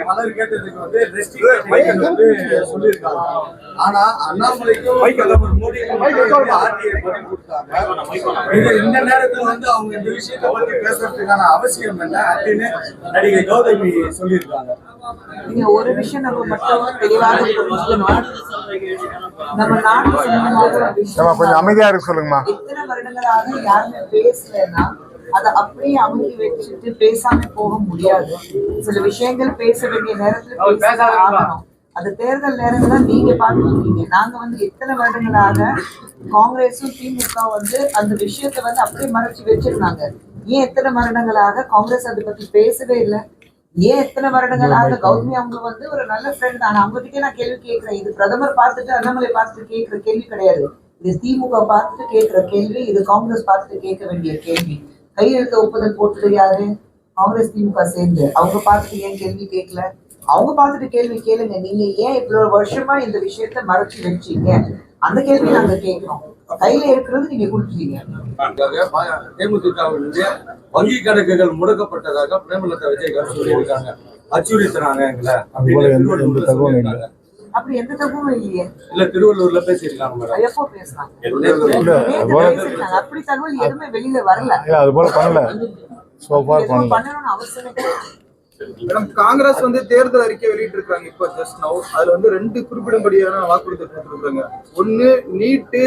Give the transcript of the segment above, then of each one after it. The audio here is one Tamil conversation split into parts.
பலர் கேட்டதுக்கு வந்து சொல்லியிருக்காங்க. ஆனா அண்ணாமலைக்கும் இந்த நேரத்துல வந்து அவங்க இந்த விஷயத்தை பத்தி பேசுறதுக்கான அவசியம் என்ன அப்படின்னு நடிகை கௌதமி சொல்லியிருக்காங்க. நீங்க ஒரு விஷயம் நம்ம மட்டும் தெளிவாக புரிஞ்சுக்கணும். நம்ம நாடு கொஞ்சம் அமைதியா இருக்கு சொல்லுங்கம்மா. இத்தனை வருடங்களாக யாருமே பேசலன்னா அதை அப்படியே அமைதி வச்சுட்டு பேசாம போக முடியாது. சில விஷயங்கள் பேச வேண்டிய நேரத்துல பேச ஆகணும். அது தேர்தல் நேரத்துல நீங்க பாத்துருக்கீங்க. நாங்க வந்து எத்தனை வருடங்களாக காங்கிரஸும் திமுக வந்து அந்த விஷயத்த வந்து அப்படியே மறைச்சு வச்சிருந்தாங்க. ஏன் எத்தனை வருடங்களாக காங்கிரஸ் அதை பத்தி பேசவே இல்லை? ஏன் எத்தனை வருடங்களாக கௌதமி அவங்க வந்து ஒரு நல்ல ஃப்ரெண்ட் தான். அவங்க கிட்டே நான் கேள்வி கேட்கிறேன். இது பிரதமர் பார்த்துட்டு அண்ணாமலை பார்த்துட்டு கேட்கிற கேள்வி கிடையாது. இது திமுக பார்த்துட்டு கேட்கிற கேள்வி, இது காங்கிரஸ் பார்த்துட்டு கேட்க வேண்டிய கேள்வி. கையெழுத்து ஒப்புதல் போட்டது யாரு? காங்கிரஸ் திமுக சேர்ந்து. அவங்க பார்த்துட்டு ஏன் கேள்வி கேட்கல? அவங்க பார்த்துட்டு கேள்வி கேளுங்க. நீங்க ஏன் இவ்வளவு வருஷமா இந்த விஷயத்த மறைச்சு வச்சீங்க? அந்த கேள்வி நாங்க கேட்கிறோம். கையில இருக்கிறது நீங்க கொடுத்துட்டீங்க. தேமுதிகவினுடைய வங்கி கணக்குகள் முடக்கப்பட்டதாக பிரேமலதா விஜயகாந்த் சொல்லியிருக்காங்க. அச்சுறுத்தினாங்க எங்களை. அப்படி எந்த தகவலும் இல்லையே. இல்ல திருவள்ளூர்ல பேசியிருக்காங்க. எப்போ பேசினாங்க? அப்படி தகவல் எதுவுமே வெளியில வரல. அது போல பண்ணல. பண்ணணும்னு அவசியமே கிடையாது. காங்கிரஸ் வந்து தேர்தல் அறிக்கை வெளியிட்டு இருக்காங்க. இப்ப ஜஸ்ட் நவ் அதுல வந்து 2 குறிப்பிடும்படியான வாக்குறுதி கொடுத்துருக்காங்க. ஒண்ணு, நீட்டு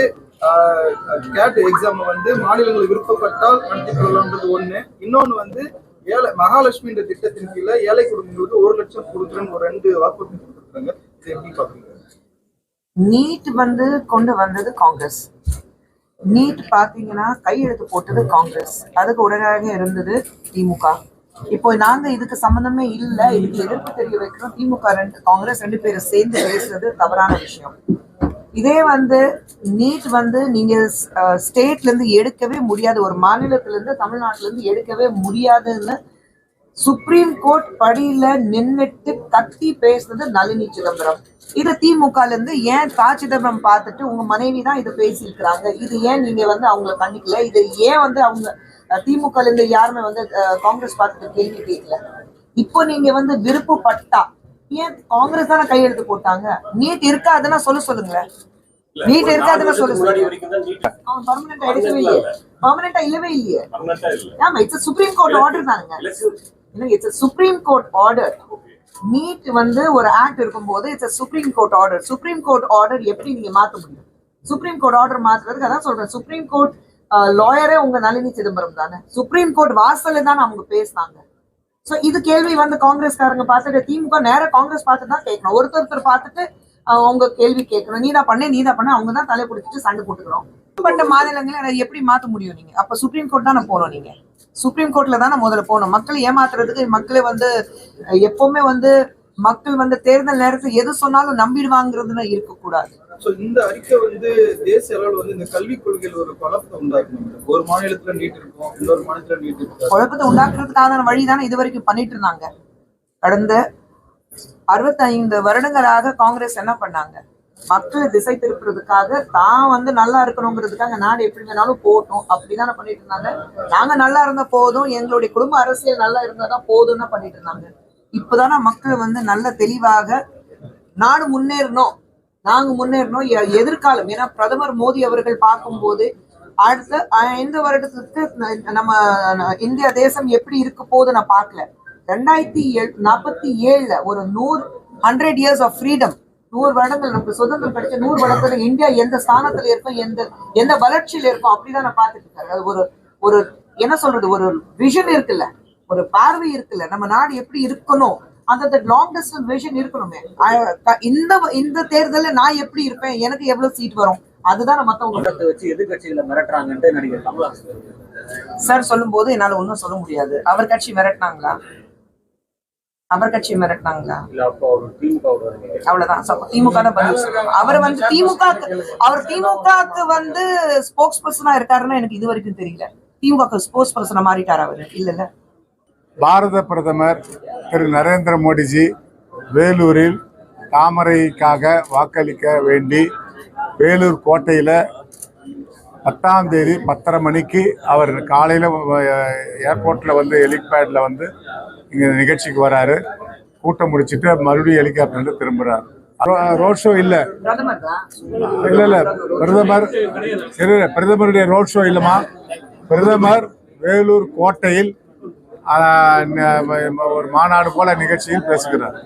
கேட் எக்ஸாம் வந்து மாநிலங்கள் விருப்பப்பட்டால் நடத்தி கொள்ளலாம்ன்றது ஒண்ணு. இன்னொன்னு வந்து மகாலட்சுமி என்ற திட்டத்தின் கீழே ஏழை குடும்பங்களுக்கு 1 லட்சம் கொடுக்குறேன்னு ஒரு 2 வாக்குறுதி கொடுத்துருக்காங்க. எப்படி பாக்குறீங்க? நீட் வந்து கொண்டு வந்தது காங்கிரஸ். நீட் பாத்தீங்கன்னா கையெழுத்து போட்டது காங்கிரஸ். அதுக்கு உடனடியாக இருந்தது திமுக. இப்போ நாங்க இதுக்கு சம்பந்தமே இல்ல, இதுக்கு எதிர்ப்பு தெரிய வைக்கிறோம். திமுக காங்கிரஸ் 2 பேரும் சேர்ந்து பேசுறது தவறான விஷயம். இதே வந்து நீட் வந்து நீங்க ஸ்டேட்ல இருந்து எடுக்கவே முடியாது, ஒரு மாநிலத்துல இருந்து தமிழ்நாட்டுல இருந்து எடுக்கவே முடியாதுன்னு சுப்ரீம் கோர்ட் படியில நின்னுட்டு கத்தி பேசுனது நளினி சிதம்பரம். இது திமுகல இருந்து ஏன் சிதம்பரம் பார்த்துட்டு உங்க மனைவி தான் இதை பேசியிருக்கிறாங்க, இது ஏன் நீங்க வந்து அவங்களை கண்டிக்கல? இது ஏன் வந்து அவங்க திமுகல இருந்து யாருமே வந்து காங்கிரஸ் பார்த்துட்டு கேள்வி கேட்கல? இப்போ நீங்க வந்து விருப்பப்பட்டா ஏன் காங்கிரஸ் தானே கையெழுத்து போட்டாங்க? நீட் இருக்காதுன்னா சொல்லுங்களேன். நீட் இருக்காதுன்னா சொல்லுங்க. அவன் பர்மனண்டா எடுக்கவே இல்லையே. பர்மனண்டா இல்லவே இல்லையே. ஆமா, இட்ஸ் சுப்ரீம் கோர்ட் ஆர்டர் தானுங்க. It's supreme court order. NEET வந்து ஒரு ஆக்ட் இருக்கும்போது it's supreme court order. Supreme court order எப்படி நீங்க மாத்த முடியும்? சுப்ரீம் கோர்ட் ஆர்டர் மாத்துறதுக்கு அதான் சொல்றேன். சுப்ரீம் கோர்ட் லாயரே உங்க நளினி சிதம்பரம் தானே. சுப்ரீம் கோர்ட் வாசல்ல தானே அவங்க பேசினாங்க. சோ இது கேள்வி வந்து காங்கிரஸ்காரங்க பார்த்துட்டு திமுக நேரம் காங்கிரஸ் பார்த்து தான் கேட்கணும். ஒருத்தர் பார்த்துட்டு அவங்க கேள்வி கேட்கணும். நீதான் பண்ண அவங்க தான் தலை பிடிச்சிட்டு சண்டை போட்டுக்கிறோம். பட்ட மாநிலங்களை எப்படி மாத்த முடியும் நீங்க? அப்ப சுப்ரீம் கோர்ட் தானே போகணும். நீங்க சுப்ரீம் கோர்ட்ல தானே முதல்ல போகணும். மக்களை ஏமாத்துறதுக்கு மக்களை வந்து எப்பவுமே வந்து மக்கள் வந்து தேர்தல் நேரத்தில் எது சொன்னாலும் நம்பிடுவாங்கிறதுன்னு இருக்கக்கூடாது. இந்த அறிக்கை வந்து தேசிய அளவில் வந்து இந்த கல்விக் கொள்கையில் ஒரு குழப்பத்தை உண்டாக்கணும். ஒரு மாநிலத்துல நீட் இருக்கும், இன்னொரு மாநிலத்துல நீட் இருக்கும். குழப்பத்தை உண்டாக்குறதுக்கான வழிதானே இது வரைக்கும் பண்ணிட்டு இருந்தாங்க. கடந்த 65 வருடங்களாக காங்கிரஸ் என்ன பண்ணாங்க? மக்களை திசை திருப்புறதுக்காக தான் வந்து நல்லா இருக்கணுங்கிறதுக்காக நாடு எப்படி வேணாலும் போகட்டும் அப்படிதானே பண்ணிட்டு இருந்தாங்க. நாங்க நல்லா இருந்தா போதும், எங்களுடைய குடும்ப அரசியல் நல்லா இருந்தாதான் போதும்னு பண்ணிட்டு இருந்தாங்க. இப்பதானே மக்கள் வந்து நல்ல தெளிவாக நாடு முன்னேறணும், நாங்க முன்னேறணும், எதிர்காலம். ஏன்னா பிரதமர் மோடி அவர்கள் பார்க்கும்போது அடுத்த 5 வருடத்துக்கு நம்ம இந்தியா தேசம் எப்படி இருக்க போகுது நான் பார்க்கல. 2047 ஒரு 100 years ஆஃப் ஃப்ரீடம், 100 வருடங்கள் நமக்கு சுதந்திரம் கிடைச்ச 100 வருடத்துல இந்தியா எந்த ஸ்தானத்துல இருக்கும், எந்த வளர்ச்சியில இருக்கும் அப்படிதான் நான் பார்த்துட்டு இருக்காரு. ஒரு என்ன சொல்றது, ஒரு விஷன் இருக்குல்ல, ஒரு பார்வை இருக்குல்ல, நம்ம நாடு எப்படி இருக்கணும், அந்த லாங் டிஸ்டன்ஸ் விஷன் இருக்கணுமே. இந்த தேர்தலில் நான் எப்படி இருப்பேன், எனக்கு எவ்வளவு சீட் வரும், அதுதான் மத்தவங்க வச்சு எதிர்கட்சிகளை மிரட்டுறாங்கன்ட்டு நடிகர் கமலஹாசன் சார் சொல்லும் போது என்னால ஒன்னும் சொல்ல முடியாது. அவர் கட்சி மிரட்டினாங்களா? அவர் கட்சி மிரட்டினாங்களா? அவ்வளவுதான். திமுக தான் பதில் சொல்லணும். அவர் வந்து திமுகக்கு வந்து ஸ்போக்ஸ் பர்சனா இருக்காருன்னா எனக்கு இது வரைக்கும் தெரியல. திமுக ஸ்போக்ஸ் பர்சனா மாறிட்டார் அவரு? இல்ல. பாரத பிரதமர் திரு நரேந்திர மோடிஜி வேலூரில் தாமரைக்காக வாக்களிக்க வேண்டி வேலூர் கோட்டையில் 10ஆம் தேதி 10:30 மணிக்கு அவர் காலையில் ஏர்போர்ட்டில் வந்து ஹெலிபேடில் வந்து இங்க நிகழ்ச்சிக்கு வராரு. கூட்டம் முடிச்சிட்டு மறுபடியும் ஹெலிகாப்டர்ல திரும்புறாரு. ரோட் ஷோ இல்ல இல்ல பிரதமருடைய ரோட் ஷோ இல்லமா. பிரதமர் வேலூர் கோட்டையில் ஒரு மாநாடு போல நிகழ்ச்சியில் பேசுகிறார்.